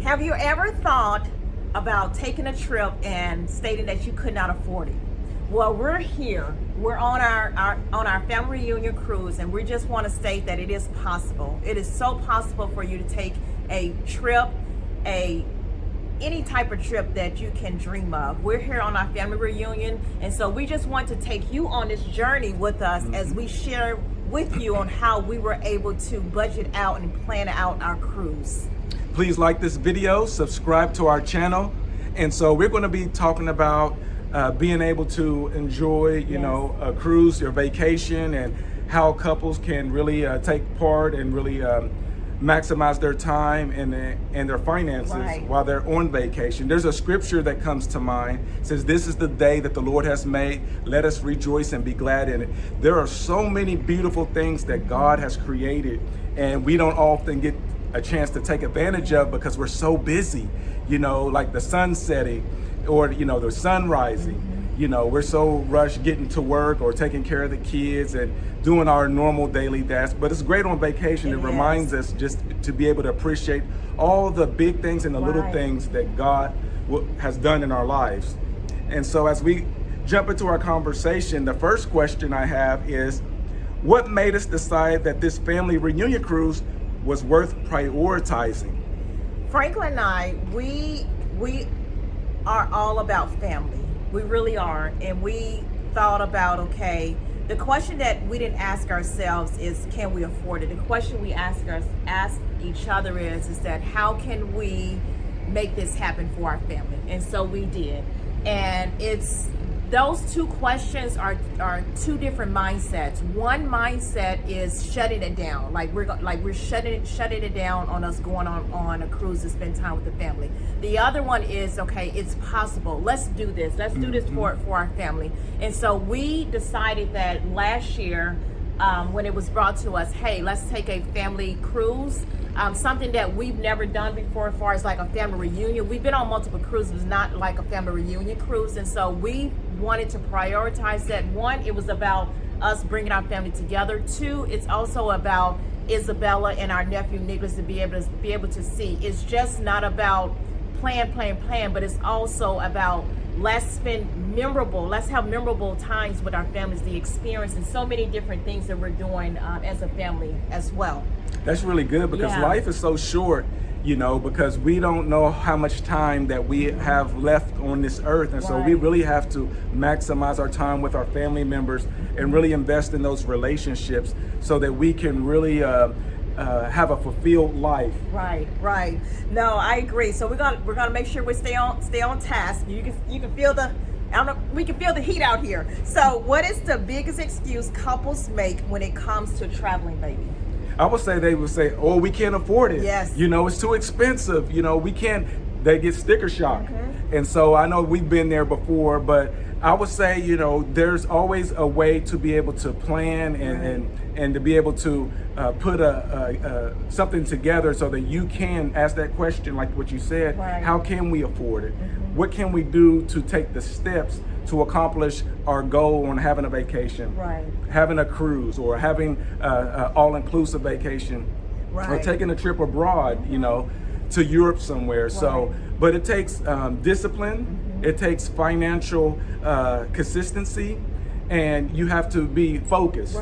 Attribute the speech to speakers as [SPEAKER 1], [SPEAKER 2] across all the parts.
[SPEAKER 1] Have you ever thought about taking a trip and stating that you could not afford it? Well, we're here. We're on our family reunion cruise, and we just want to state that it is possible. It is so possible for you to take a trip, any type of trip that you can dream of. We're here on our family reunion, and so we just want to take you on this journey with us as we share with you on how we were able to budget out and plan out our cruise.
[SPEAKER 2] Please like this video, subscribe to our channel. And so we're going to be talking about being able to enjoy, a cruise, your vacation, and how couples can really take part and really maximize their time and their finances while they're on vacation. There's a scripture that comes to mind. It says, "This is the day that the Lord has made. Let us rejoice and be glad in it." There are so many beautiful things that God has created, and we don't often get a chance to take advantage of because we're so busy, like the sun setting or, the sun rising. We're so rushed getting to work or taking care of the kids and doing our normal daily tasks. But it's great on vacation. It reminds us just to be able to appreciate all the big things and the little things that God has done in our lives. And so as we jump into our conversation, the first question I have is, what made us decide that this family reunion cruise was worth prioritizing?
[SPEAKER 1] Franklin and I, we are all about family. We really are. And we thought about, okay, the question that we didn't ask ourselves is, can we afford it? The question we ask each other is that how can we make this happen for our family? And so we did. And those two questions are two different mindsets. One mindset is shutting it down, like we're shutting it down on us going on a cruise to spend time with the family. The other one is, okay, it's possible. Let's do this. Let's do this for our family. And so we decided that last year, when it was brought to us, hey, let's take a family cruise. Something that we've never done before as far as like a family reunion. We've been on multiple cruises, not like a family reunion cruise. And so we wanted to prioritize that. One, it was about us bringing our family together. Two, it's also about Isabella and our nephew Nicholas to be able to see. It's just not about plan, but it's also about let's have memorable times with our families, the experience, and so many different things that we're doing as a family as well.
[SPEAKER 2] That's really good because life is so short, because we don't know how much time that we have left on this earth. And so we really have to maximize our time with our family members and really invest in those relationships so that we can really have a fulfilled life.
[SPEAKER 1] Right. No, I agree. So we're gonna make sure we stay on task. You can feel we can feel the heat out here. So what is the biggest excuse couples make when it comes to traveling, baby?
[SPEAKER 2] I would say they would say, "Oh, we can't afford it.
[SPEAKER 1] Yes.
[SPEAKER 2] It's too expensive. We can't." They get sticker shock. And so I know we've been there before, but I would say, there's always a way to be able to plan and to be able to put something together so that you can ask that question, like what you said, how can we afford it? What can we do to take the steps to accomplish our goal on having a vacation, having a cruise, or having an all-inclusive vacation, or taking a trip abroad, to Europe somewhere. So, but it takes discipline, it takes financial consistency, and you have to be focused.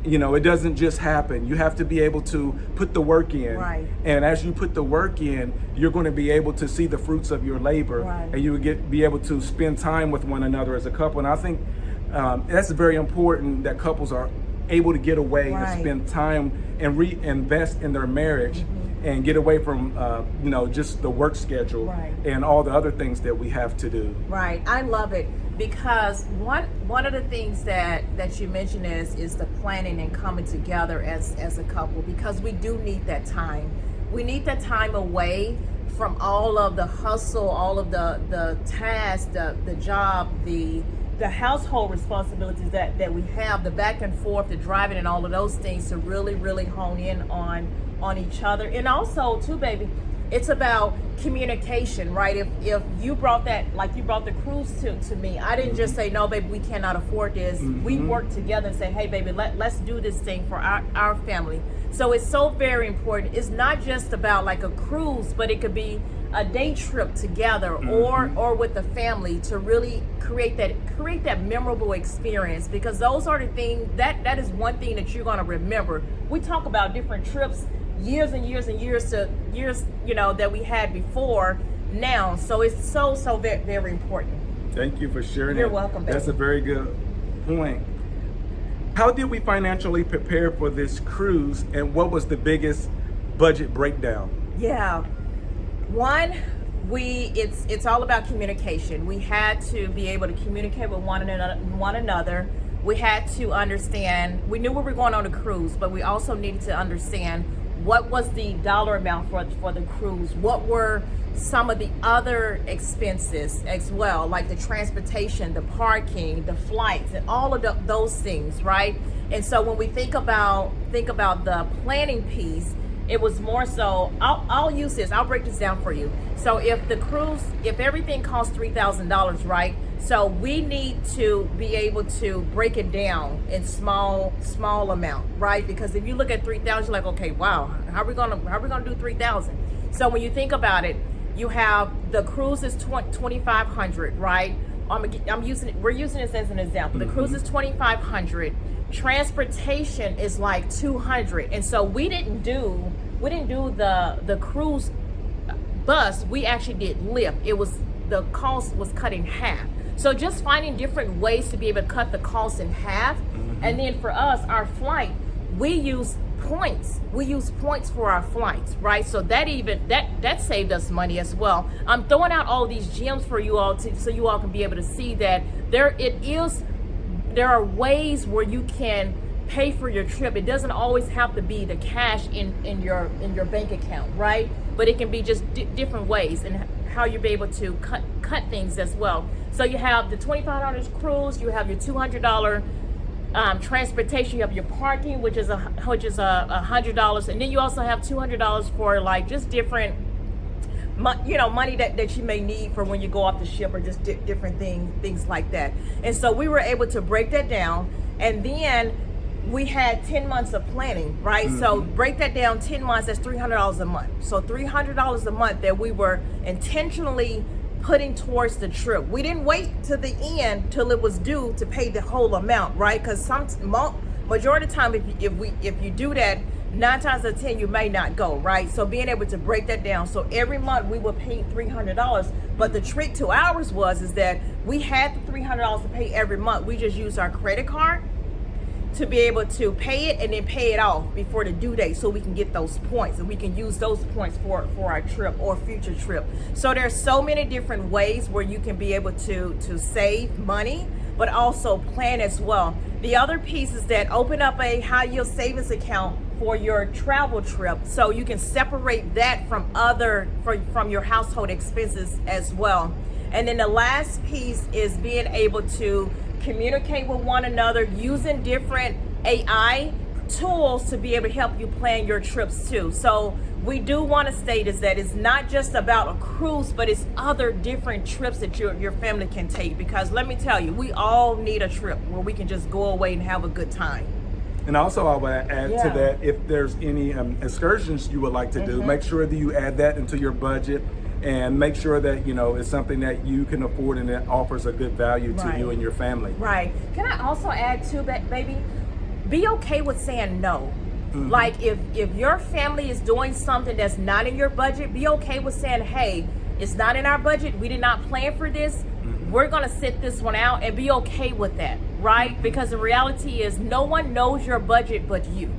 [SPEAKER 2] It doesn't just happen. You have to be able to put the work in. And as you put the work in, you're going to be able to see the fruits of your labor, and you will be able to spend time with one another as a couple. And I think that's very important, that couples are able to get away and spend time and reinvest in their marriage and get away from just the work schedule and all the other things that we have to do.
[SPEAKER 1] I love it, because one of the things that you mentioned is the planning and coming together as a couple, because we do need that time. We need that time away from all of the hustle, all of the tasks, the job, the household responsibilities that we have, the back and forth, the driving, and all of those things, to really hone in on each other. And also too, baby, it's about communication, right? If you brought that, like you brought the cruise to me, I didn't just say, no, baby, we cannot afford this. We worked together and say, hey, baby, let's do this thing for our family. So it's so very important. It's not just about like a cruise, but it could be a day trip together, or with the family, to really create that memorable experience, because those are the things that is one thing that you're going to remember. We talk about different trips years and years and years that we had before now, so it's so very, very important.
[SPEAKER 2] Thank you for sharing.
[SPEAKER 1] You're welcome, baby.
[SPEAKER 2] That's a very good point. How did we financially prepare for this cruise, and what was the biggest budget breakdown?
[SPEAKER 1] Yeah. One, it's all about communication. We had to be able to communicate with one another. We had to understand, we knew we were going on a cruise, but we also needed to understand what was the dollar amount for the cruise, what were some of the other expenses as well, like the transportation, the parking, the flights, and all of those things, right? And so when we think about the planning piece, it was more so, I'll break this down for you. So if everything costs $3,000, right? So we need to be able to break it down in small amount, right? Because if you look at 3,000, you're like, okay, wow, how are we gonna do 3,000? So when you think about it, you have the cruise is 2,500, right? We're using this as an example. The cruise is 2,500. Transportation is like 200, and so we didn't do the cruise bus. We actually did Lyft. The cost was cut in half. So just finding different ways to be able to cut the cost in half. And then for us, our flight, we use points. We use points for our flights, right? So that saved us money as well. I'm throwing out all these gems for you all so you all can be able to see that there are ways where you can pay for your trip. It doesn't always have to be the cash in your bank account, right? But it can be just different ways and how you'll be able to cut things as well. So you have the $25 cruise, you have your $200 transportation, you have your parking, which is $100, and then you also have $200 for like just different money that you may need for when you go off the ship, or just different things like that. And so we were able to break that down, and then we had 10 months of planning, right? So break that down, 10 months, that's $300 a month. So $300 a month that we were intentionally putting towards the trip. We didn't wait to the end till it was due to pay the whole amount, right? Because majority of the time, if you do that, 9 times out of 10 you may not go, right? So being able to break that down, so every month we would pay $300. But the trick to ours is that we had the $300 to pay every month. We just used our credit card to be able to pay it and then pay it off before the due date, so we can get those points and we can use those points for our trip or future trip. So there's so many different ways where you can be able to save money, but also plan as well. The other piece is that open up a high yield savings account for your travel trip, so you can separate that from your household expenses as well. And then the last piece is being able to communicate with one another using different AI tools to be able to help you plan your trips too. So we do want to state is that it's not just about a cruise, but it's other different trips that your family can take, because let me tell you, we all need a trip where we can just go away and have a good time.
[SPEAKER 2] And also I would add to that, if there's any excursions you would like to do, make sure that you add that into your budget, and make sure that it's something that you can afford and that offers a good value to you and your family.
[SPEAKER 1] Right. Can I also add too, baby, be okay with saying no. Like if your family is doing something that's not in your budget, be okay with saying, hey, it's not in our budget, we did not plan for this, we're gonna sit this one out, and be okay with that, right? Because the reality is no one knows your budget but you.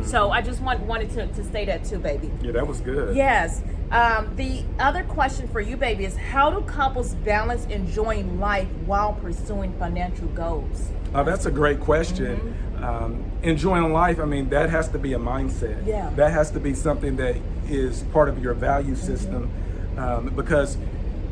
[SPEAKER 1] So I just wanted to say that too, baby.
[SPEAKER 2] Yeah, that was good.
[SPEAKER 1] Yes. The other question for you, baby, is how do couples balance enjoying life while pursuing financial goals?
[SPEAKER 2] That's a great question. Enjoying life, I mean, that has to be a mindset.
[SPEAKER 1] Yeah.
[SPEAKER 2] That has to be something that is part of your value system, because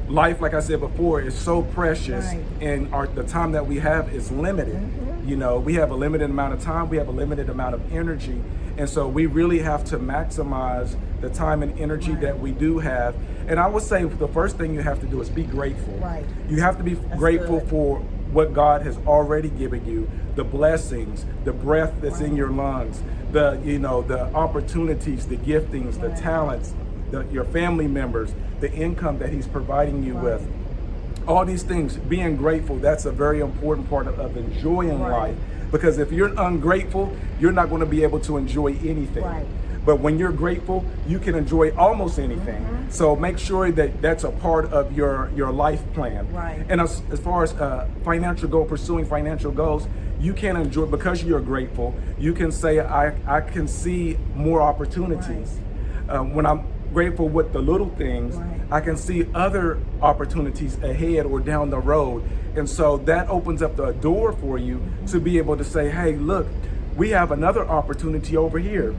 [SPEAKER 2] life, like I said before, is so precious, and the time that we have is limited. We have a limited amount of time, we have a limited amount of energy, and so we really have to maximize the time and energy that we do have. And I would say the first thing you have to do is be grateful.
[SPEAKER 1] Right.
[SPEAKER 2] You have to be grateful for what God has already given you, the blessings, the breath that's in your lungs, the opportunities, the giftings, the talents, your family members, the income that he's providing you
[SPEAKER 1] Right.
[SPEAKER 2] with. All these things, being grateful, that's a very important part of enjoying
[SPEAKER 1] Right.
[SPEAKER 2] life. Because if you're ungrateful, you're not going to be able to enjoy anything.
[SPEAKER 1] Right.
[SPEAKER 2] But when you're grateful, you can enjoy almost anything.
[SPEAKER 1] Mm-hmm.
[SPEAKER 2] So make sure that that's a part of your life plan.
[SPEAKER 1] Right.
[SPEAKER 2] And as far as pursuing financial goals, you can enjoy, because you're grateful, you can say, I can see more opportunities. When I'm grateful with the little things,
[SPEAKER 1] Right.
[SPEAKER 2] I can see other opportunities ahead or down the road. And so that opens up the door for you to be able to say, hey, look, we have another opportunity over here.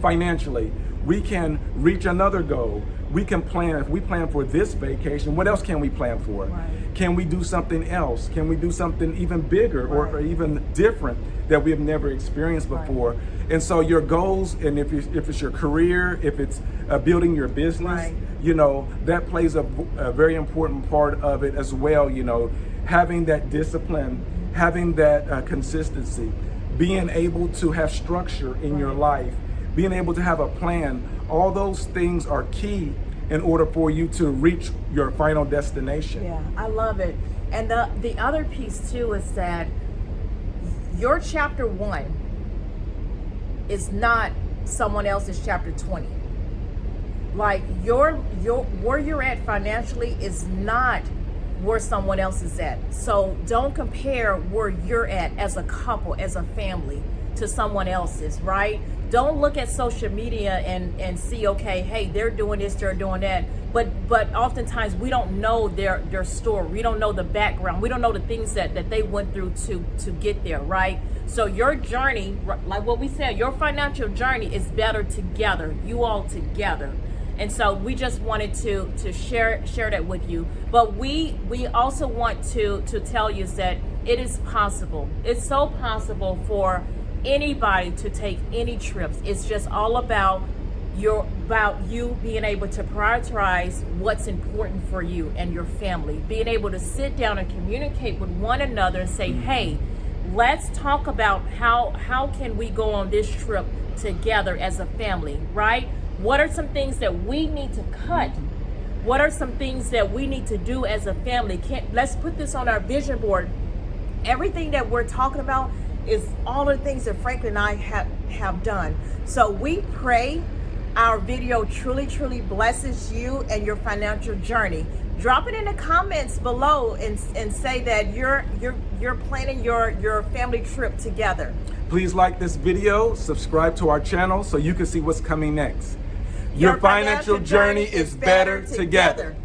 [SPEAKER 2] Financially, we can reach another goal. We can plan, if we plan for this vacation, what else can we plan for?
[SPEAKER 1] Right.
[SPEAKER 2] Can we do something else? Can we do something even bigger or
[SPEAKER 1] Right.
[SPEAKER 2] even different that we have never experienced before? And so your goals, and if it's your career, if it's building your business,
[SPEAKER 1] Right.
[SPEAKER 2] you know, that plays a very important part of it as well. You know, having that discipline, having that consistency, being able to have structure in your life, being able to have a plan, all those things are key in order for you to reach your final destination.
[SPEAKER 1] Yeah, I love it. And the other piece too is that your chapter 1 is not someone else's chapter 20. Like your where you're at financially is not where someone else is at. So don't compare where you're at as a couple, as a family, to someone else's, right? Don't look at social media and see, okay, hey, they're doing this, they're doing that. But oftentimes we don't know their story. We don't know the background. We don't know the things that they went through to get there, right? So your journey, like what we said, your financial journey is better together, you all together. And so we just wanted to share that with you. But we also want to tell you that it is possible. It's so possible for anybody to take any trips. It's just all about you being able to prioritize what's important for you and your family. Being able to sit down and communicate with one another and say, hey, let's talk about how can we go on this trip together as a family, right? What are some things that we need to cut? What are some things that we need to do as a family? Let's put this on our vision board. Everything that we're talking about is all the things that Franklin and I have done. So we pray our video truly blesses you and your financial journey. Drop it in the comments below and say that you're planning your family trip together.
[SPEAKER 2] Please like this video, subscribe to our channel so you can see what's coming next. Your financial journey is better together.